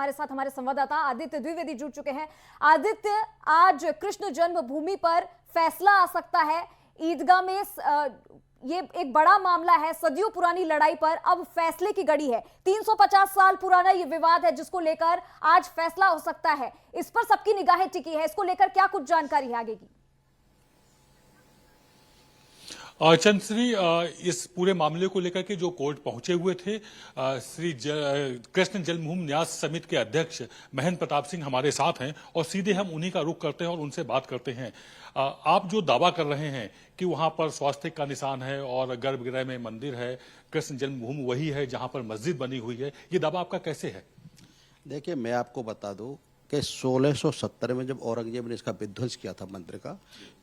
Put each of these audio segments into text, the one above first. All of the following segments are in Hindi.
हमारे साथ हमारे संवाददाता आदित्य द्विवेदी जुड़ चुके हैं। आदित्य, आज कृष्ण जन्मभूमि पर फैसला आ सकता है। ईदगाह में ये एक बड़ा मामला है, सदियों पुरानी लड़ाई पर अब फैसले की घड़ी है। 350 साल पुराना ये विवाद है जिसको लेकर आज फैसला हो सकता है। इस पर सबकी निगाहें टिकी है। इसको लेकर क्या कुछ जानकारी है आगे की? चंद्रश्री, इस पूरे मामले को लेकर के जो कोर्ट पहुंचे हुए थे, श्री कृष्ण जन्मभूमि न्यास समिति के अध्यक्ष महेंद्र प्रताप सिंह हमारे साथ हैं और सीधे हम उन्हीं का रुख करते हैं और उनसे बात करते हैं। आप जो दावा कर रहे हैं कि वहां पर स्वास्तिक का निशान है और गर्भगृह में मंदिर है, कृष्ण जन्मभूमि वही है जहां पर मस्जिद बनी हुई है, ये दावा आपका कैसे है? देखिए, मैं आपको बता दूं कि 1670 में जब औरंगजेब ने इसका विध्वंस किया था मंदिर का,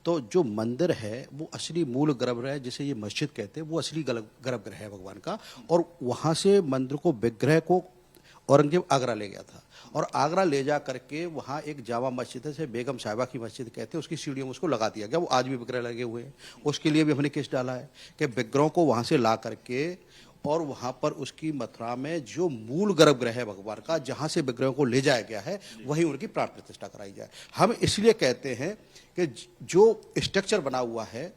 तो जो मंदिर है वो असली मूल गर्भगृह है, जिसे ये मस्जिद कहते हैं, वो असली गर्भगृह है भगवान का। और वहां से मंदिर को, विग्रह को औरंगजेब आगरा ले गया था और आगरा ले जा करके वहाँ एक जामा मस्जिद है, बेगम साहिबा की मस्जिद कहते हैं, उसकी सीढ़ियों में उसको लगा दिया गया। वो आज भी विग्रह लगे हुए हैं। उसके लिए भी हमने केस डाला है कि विग्रहों को वहाँ से ला करके और वहाँ पर उसकी मथुरा में जो मूल गर्भगृह है भगवान का, जहाँ से विग्रहों को ले जाया गया है, वहीं उनकी प्राण प्रतिष्ठा कराई जाए। हम इसलिए कहते हैं कि जो स्ट्रक्चर बना हुआ है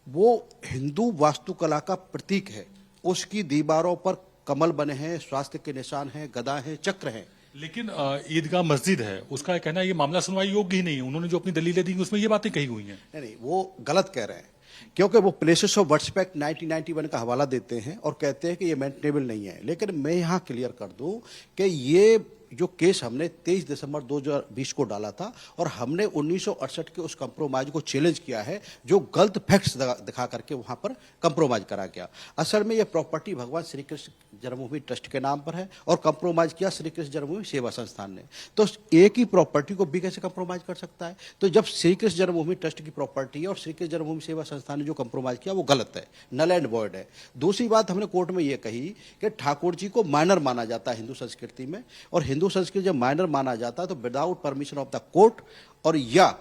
वो हिंदू वास्तुकला का प्रतीक है। उसकी दीवारों पर कमल बने हैं, स्वास्तिक के निशान हैं, गदा हैं, चक्र हैं। लेकिन ईदगाह मस्जिद है, उसका कहना है ये मामला सुनवाई योग्य ही नहीं है। उन्होंने जो अपनी दलीलें दी उसमें ये बातें कही हुई हैं। नहीं, वो गलत कह रहे हैं, क्योंकि वो प्लेसेस ऑफ वर्शिप एक्ट 1991 का हवाला देते हैं और कहते हैं कि ये मेंटेनेबल नहीं है। लेकिन मैं यहाँ क्लियर कर दूं कि ये जो केस हमने 23 दिसंबर 2020 को डाला था और हमने 1968 के उस कंप्रोमाइज को चैलेंज किया है, जो गलत फैक्ट्स दिखा करके वहां पर कंप्रोमाइज करा गया। असल में यह प्रॉपर्टी भगवान श्री कृष्ण जन्मभूमि ट्रस्ट के नाम पर है और कंप्रोमाइज किया श्री कृष्ण जन्मभूमि सेवा संस्थान ने। तो एक ही प्रॉपर्टी को भी कैसे कंप्रोमाइज कर सकता है? तो जब श्री कृष्ण जन्मभूमि ट्रस्ट की प्रॉपर्टी है और श्री कृष्ण जन्मभूमि सेवा संस्थान ने जो कंप्रोमाइज किया वो गलत है, नल एंड वॉइड है। दूसरी बात हमने कोर्ट में ये कही कि ठाकुर जी को माइनर माना जाता है हिंदू संस्कृति में, और हिंदू संस्कृति जब माइनर माना जाता है तो without permission of the court, और या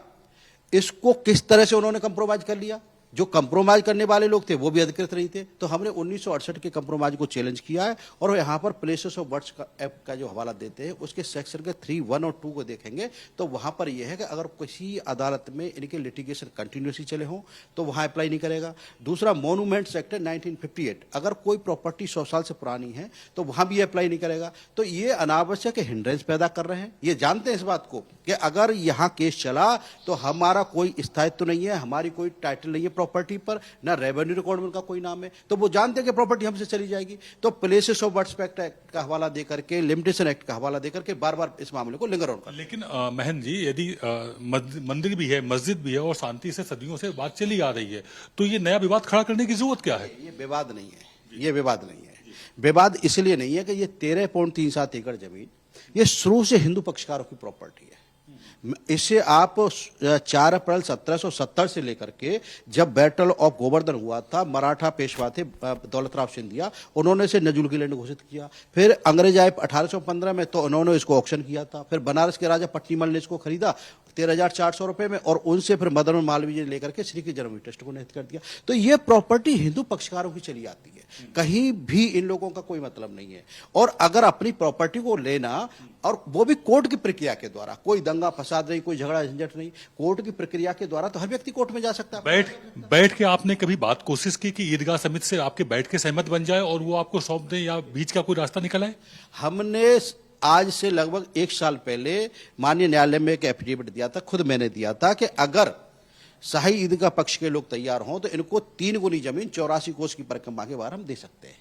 इसको किस तरह से उन्होंने कंप्रोमाइज कर लिया, जो कंप्रोमाइज करने वाले लोग थे वो भी अधिकृत नहीं थे। तो हमने 1968 के कंप्रोमाइज को चैलेंज किया है और यहाँ पर प्लेसेस ऑफ वर्शिप एक्ट का जो हवाला देते हैं उसके सेक्शन के 3, 1 और 2 को देखेंगे तो वहाँ पर यह है कि अगर किसी अदालत में इनके लिटिगेशन कंटिन्यूसली चले हों तो वहाँ अप्लाई नहीं करेगा। दूसरा, मॉन्यूमेंट्स एक्ट 1958, अगर कोई प्रॉपर्टी 100 साल से पुरानी है तो वहाँ भी अप्लाई नहीं करेगा। तो ये अनावश्यक हिंड्रेंस पैदा कर रहे हैं। ये जानते हैं इस बात को कि अगर यहाँ केस चला तो हमारा कोई स्थायित्व नहीं है, हमारी कोई टाइटल नहीं है प्रॉपर्टी पर, ना रेवेन्यू रिकॉर्ड में उनका कोई नाम है, तो वो जानते हैं कि प्रॉपर्टी हमसे चली जाएगी। तो प्लेसेस ऑफ वर्शिप एक्ट का हवाला देकर के, लिमिटेशन एक्ट का हवाला देकर के बार बार इस मामले को लिंगर ऑन कर। लेकिन महेंद्र जी, यदि मंदिर भी है, मस्जिद भी है और शांति से सदियों से बात चली आ रही है, तो ये नया विवाद खड़ा करने की जरूरत क्या है? ये विवाद नहीं है, ये विवाद नहीं है। विवाद इसलिए नहीं है कि ये 13.37 एकड़ जमीन ये शुरू से हिंदू पक्षकारों की प्रॉपर्टी है। इसे आप 4 अप्रैल 1770 से लेकर के जब बैटल ऑफ गोवर्धन हुआ था, मराठा पेशवा थे दौलतराव सिंधिया, उन्होंने इसे नजुल की लैंड घोषित किया। फिर अंग्रेज आए 1815 में तो उन्होंने इसको ऑक्शन किया था। फिर बनारस के राजा पट्टीमल ने इसको खरीदा 13,400 रुपए में और उनसे फिर मदन मालवीय ने लेकर के श्री कृष्ण जन्मभूमि ट्रस्ट को निहित कर दिया। तो ये प्रॉपर्टी हिंदू पक्षकारों की चली आती है, कहीं भी इन लोगों का कोई मतलब नहीं है। और अगर अपनी प्रॉपर्टी को लेना, और वो भी कोर्ट की प्रक्रिया के द्वारा, कोई दंगा फसाद नहीं, कोई झगड़ा झंझट नहीं, कोर्ट की प्रक्रिया के द्वारा, तो हर व्यक्ति कोर्ट में जा सकता है। बैठ के आपने कभी कोशिश की कि ईदगाह समिति से आपके बैठ के सहमत बन जाए और वो आपको सौंप दें या बीच का कोई रास्ता निकल आए? हमने आज से लगभग 1 साल पहले माननीय न्यायालय में एक एफिडेविट दिया था, खुद मैंने दिया था कि अगर शाही ईदगाह पक्ष के लोग तैयार हों तो इनको 3 गुनी जमीन 84 कोस की परिक्रमा के बाहर हम दे सकते हैं।